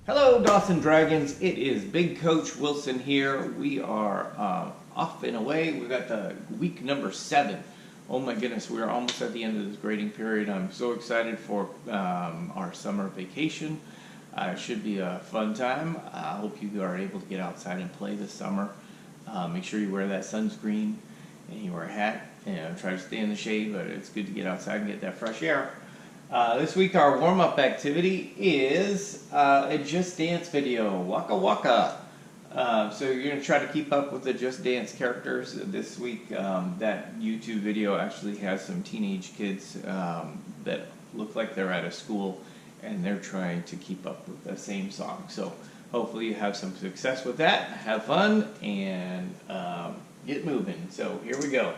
Hello, Dawson Dragons. It is Big Coach Wilson here. We are off and away. We've got the week number 7. Oh my goodness, we're almost at the end of this grading period. I'm so excited for our summer vacation. It should be a fun time. I hope you are able to get outside and play this summer. Make sure you wear that sunscreen and you wear a hat. Try to stay in the shade, but it's good to get outside and get that fresh air. This week our warm-up activity is a Just Dance video, Waka Waka. So you're going to try to keep up with the Just Dance characters. This week that YouTube video actually has some teenage kids that look like they're at a school and they're trying to keep up with the same song. So hopefully you have some success with that, have fun, and get moving. So here we go.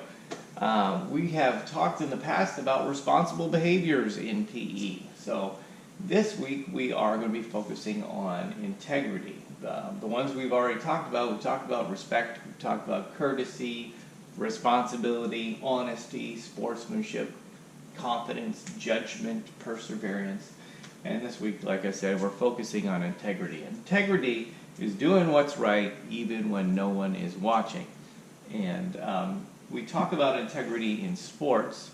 We have talked in the past about responsible behaviors in PE. So this week we are going to be focusing on integrity. The ones we've already talked about, we've talked about respect, we've talked about courtesy, responsibility, honesty, sportsmanship, confidence, judgment, perseverance. And this week, like I said, we're focusing on integrity. Integrity is doing what's right even when no one is watching. And we talk about integrity in sports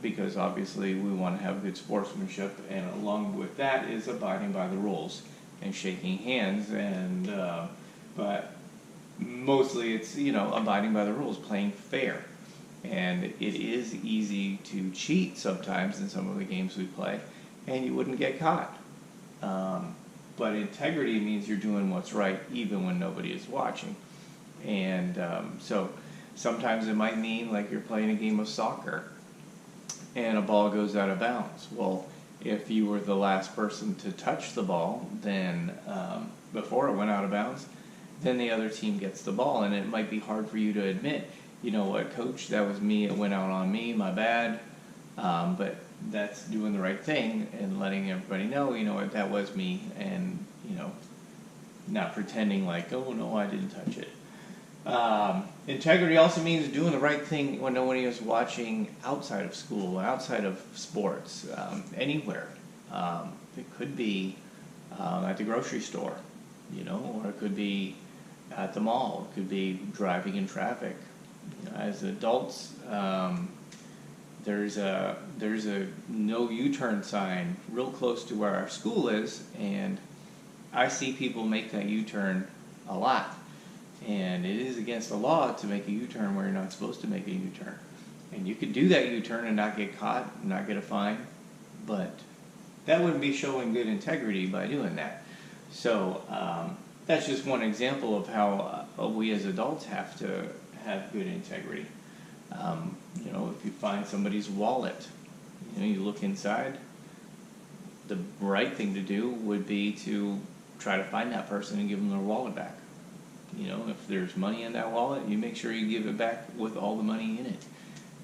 because obviously we want to have good sportsmanship, and along with that is abiding by the rules and shaking hands, and but mostly it's abiding by the rules, playing fair. And it is easy to cheat sometimes in some of the games we play, and you wouldn't get caught. But integrity means you're doing what's right even when nobody is watching. And so sometimes it might mean like you're playing a game of soccer and a ball goes out of bounds. Well, if you were the last person to touch the ball, then before it went out of bounds, then the other team gets the ball. And it might be hard for you to admit, you know what, coach, that was me, it went out on me, my bad. But that's doing the right thing and letting everybody know, you know what, that was me, and not pretending like, oh no, I didn't touch it. Integrity also means doing the right thing when nobody is watching, outside of school, outside of sports, anywhere. It could be at the grocery store, or it could be at the mall. It could be driving in traffic. As adults, there's a no U-turn sign real close to where our school is, and I see people make that U-turn a lot. And it is against the law to make a U-turn where you're not supposed to make a U-turn. And you could do that U-turn and not get caught, and not get a fine, but that wouldn't be showing good integrity by doing that. So that's just one example of how we as adults have to have good integrity. If you find somebody's wallet, you look inside, the right thing to do would be to try to find that person and give them their wallet back. If there's money in that wallet, you make sure you give it back with all the money in it.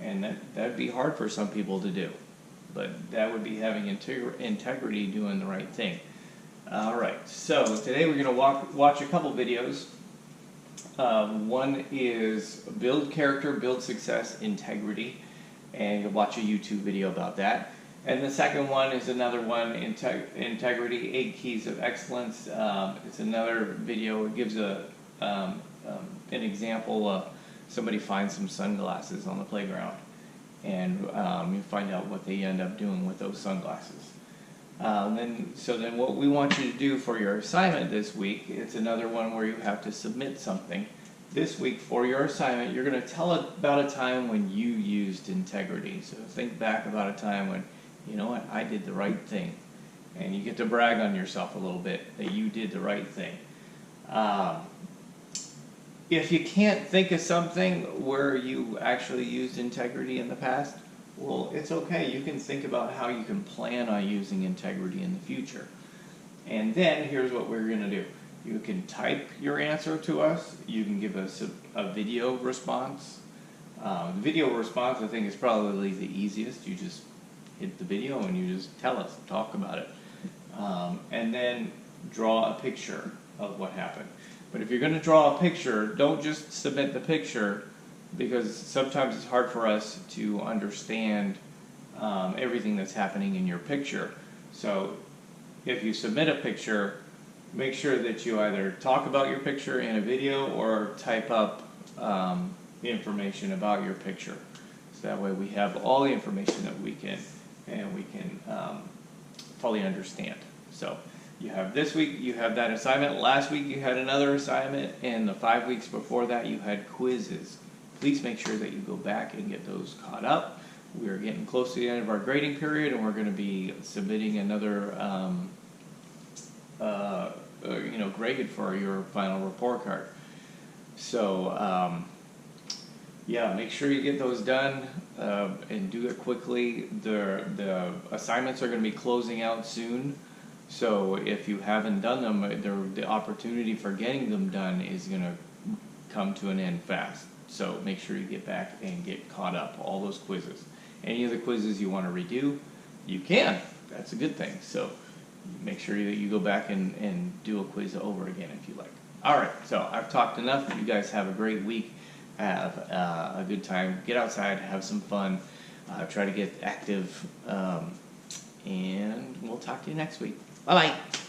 And that'd be hard for some people to do. But that would be having integrity, doing the right thing. All right, so today we're going to watch a couple videos. One is Build Character, Build Success, Integrity. And you'll watch a YouTube video about that. And the second one is another one, Integrity, 8 Keys of Excellence. It's another video. It gives an example of somebody finds some sunglasses on the playground, and you find out what they end up doing with those sunglasses. Then what we want you to do for your assignment this week, it's another one where you have to submit something. This week for your assignment, you're going to tell about a time when you used integrity. So think back about a time when, you know what, I did the right thing. And you get to brag on yourself a little bit that you did the right thing. If you can't think of something where you actually used integrity in the past, well, it's okay. You can think about how you can plan on using integrity in the future. And then here's what we're going to do. You can type your answer to us. You can give us a video response. The video response, I think, is probably the easiest. You just hit the video and you just tell us, talk about it. And then draw a picture of what happened. But if you're going to draw a picture, don't just submit the picture, because sometimes it's hard for us to understand everything that's happening in your picture. So if you submit a picture, make sure that you either talk about your picture in a video or type up information about your picture. So that way we have all the information that we can fully understand. So you have this week, you have that assignment. Last week you had another assignment, and the 5 weeks before that you had quizzes. Please make sure that you go back and get those caught up. We are getting close to the end of our grading period, and we're going to be submitting another grade for your final report card. So yeah, make sure you get those done and do it quickly. The assignments are going to be closing out soon, so if you haven't done them, the opportunity for getting them done is going to come to an end fast. So make sure you get back and get caught up. All those quizzes. Any of the quizzes you want to redo, you can. That's a good thing. So make sure that you go back and do a quiz over again if you like. All right, so I've talked enough. You guys have a great week. Have a good time. Get outside, have some fun. Try to get active, and we'll talk to you next week. Bye-bye.